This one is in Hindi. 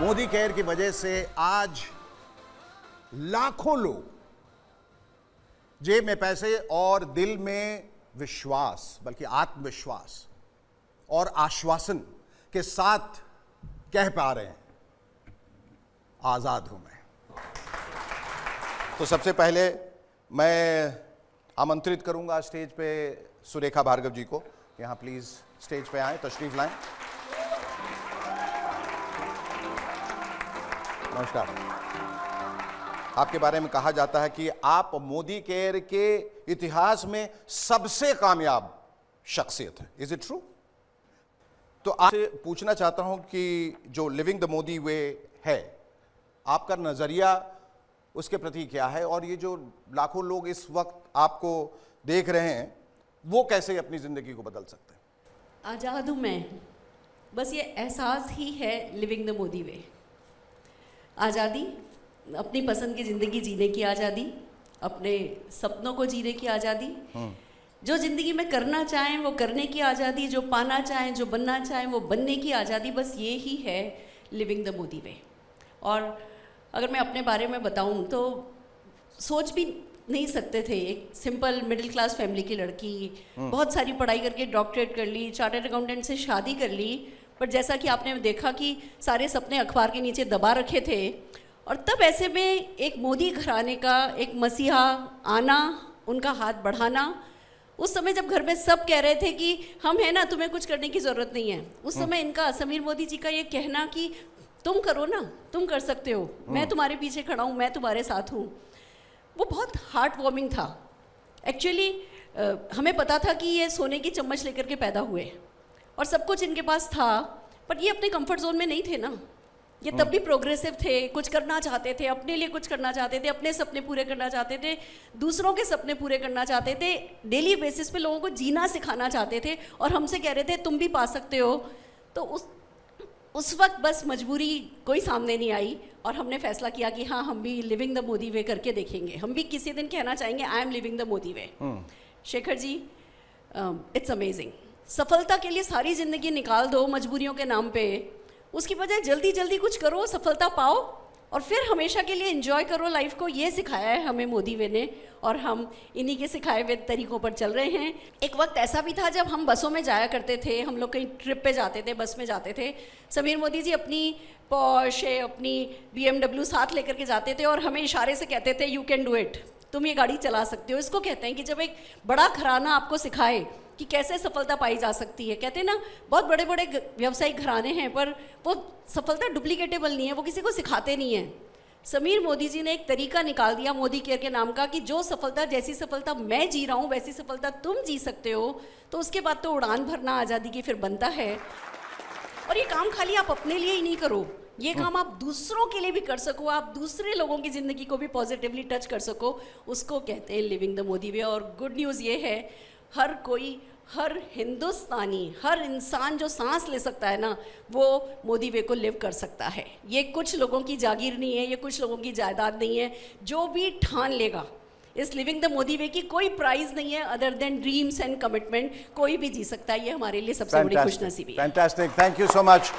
मोदी केयर की वजह से आज लाखों लोग जेब में पैसे और दिल में विश्वास, बल्कि आत्मविश्वास और आश्वासन के साथ कह पा रहे हैं, आजाद हूं मैं। तो सबसे पहले मैं आमंत्रित करूंगा स्टेज पे सुरेखा भार्गव जी को। यहां प्लीज स्टेज पे आए, तशरीफ लाएं। नमस्कार। आपके बारे में कहा जाता है कि आप मोदी केयर के इतिहास में सबसे कामयाब शख्सियत है। Is it true? तो आपसे पूछना चाहता हूं कि जो लिविंग द मोदी वे है, आपका नजरिया उसके प्रति क्या है, और ये जो लाखों लोग इस वक्त आपको देख रहे हैं, वो कैसे अपनी जिंदगी को बदल सकते हैं? आज़ाद हूँ मैं, बस ये एहसास ही है लिविंग द मोदी वे। आज़ादी, अपनी पसंद की ज़िंदगी जीने की आज़ादी, अपने सपनों को जीने की आज़ादी, जो ज़िंदगी में करना चाहें वो करने की आज़ादी, जो पाना चाहें, जो बनना चाहें वो बनने की आज़ादी, बस ये ही है लिविंग द मोदी वे। और अगर मैं अपने बारे में बताऊं तो सोच भी नहीं सकते थे, एक सिंपल मिडिल क्लास फैमिली की लड़की, बहुत सारी पढ़ाई करके डॉक्टरेट कर ली, चार्टर्ड अकाउंटेंट से शादी कर ली, पर जैसा कि आपने देखा कि सारे सपने अखबार के नीचे दबा रखे थे। और तब ऐसे में एक मोदी घराने का एक मसीहा आना, उनका हाथ बढ़ाना, उस समय जब घर में सब कह रहे थे कि हम हैं ना, तुम्हें कुछ करने की ज़रूरत नहीं है, उस समय इनका, समीर मोदी जी का ये कहना कि तुम करो ना, तुम कर सकते हो, मैं तुम्हारे पीछे खड़ा हूँ, मैं तुम्हारे साथ हूँ, वो बहुत हार्ट वार्मिंग था। एक्चुअली हमें पता था कि ये सोने की चम्मच लेकर के पैदा हुए और सब कुछ इनके पास था, पर ये अपने कंफर्ट जोन में नहीं थे ना। ये तब भी प्रोग्रेसिव थे, कुछ करना चाहते थे, अपने लिए कुछ करना चाहते थे, अपने सपने पूरे करना चाहते थे, दूसरों के सपने पूरे करना चाहते थे, डेली बेसिस पे लोगों को जीना सिखाना चाहते थे, और हमसे कह रहे थे तुम भी पा सकते हो। तो उस वक्त बस मजबूरी कोई सामने नहीं आई और हमने फैसला किया कि हाँ, हम भी लिविंग द मोदी वे करके देखेंगे, हम भी किसी दिन कहना चाहेंगे I am living the Modi way. Shekhar ji, it's amazing. सफलता के लिए सारी ज़िंदगी निकाल दो मजबूरियों के नाम पे, उसकी बजाय जल्दी जल्दी कुछ करो, सफलता पाओ और फिर हमेशा के लिए एंजॉय करो लाइफ को। ये सिखाया है हमें मोदी वे ने, और हम इन्हीं के सिखाए हुए तरीक़ों पर चल रहे हैं। एक वक्त ऐसा भी था जब हम बसों में जाया करते थे, हम लोग कहीं ट्रिप पे जाते थे, बस में जाते थे, समीर मोदी जी अपनी पोर्शे, अपनी BMW साथ लेकर के जाते थे और हमें इशारे से कहते थे यू कैन डू इट, तुम ये गाड़ी चला सकते हो। इसको कहते हैं कि जब एक बड़ा घराना आपको सिखाए कि कैसे सफलता पाई जा सकती है। कहते हैं ना, बहुत बड़े बड़े व्यवसायिक घराने हैं पर वो सफलता डुप्लीकेटेबल नहीं है, वो किसी को सिखाते नहीं हैं। समीर मोदी जी ने एक तरीका निकाल दिया मोदी केयर के नाम का कि जो सफलता, जैसी सफलता मैं जी रहा हूँ वैसी सफलता तुम जी सकते हो। तो उसके बाद तो उड़ान भरना आज़ादी की फिर बनता है। और ये काम खाली आप अपने लिए ही नहीं करो, ये काम आप दूसरों के लिए भी कर सको, आप दूसरे लोगों की ज़िंदगी को भी पॉजिटिवली टच कर सको, उसको कहते हैं लिविंग द मोदी वे। और गुड न्यूज़ ये है, हर कोई, हर हिंदुस्तानी, हर इंसान जो सांस ले सकता है ना, वो मोदी वे को लिव कर सकता है। ये कुछ लोगों की जागीर नहीं है, ये कुछ लोगों की जायदाद नहीं है। जो भी ठान लेगा इस लिविंग द मोदी वे की कोई प्राइज नहीं है other than dreams and commitment, कोई भी जी सकता है। ये हमारे लिए सबसे बड़ी खुशनसीबी है। Fantastic, thank you so much.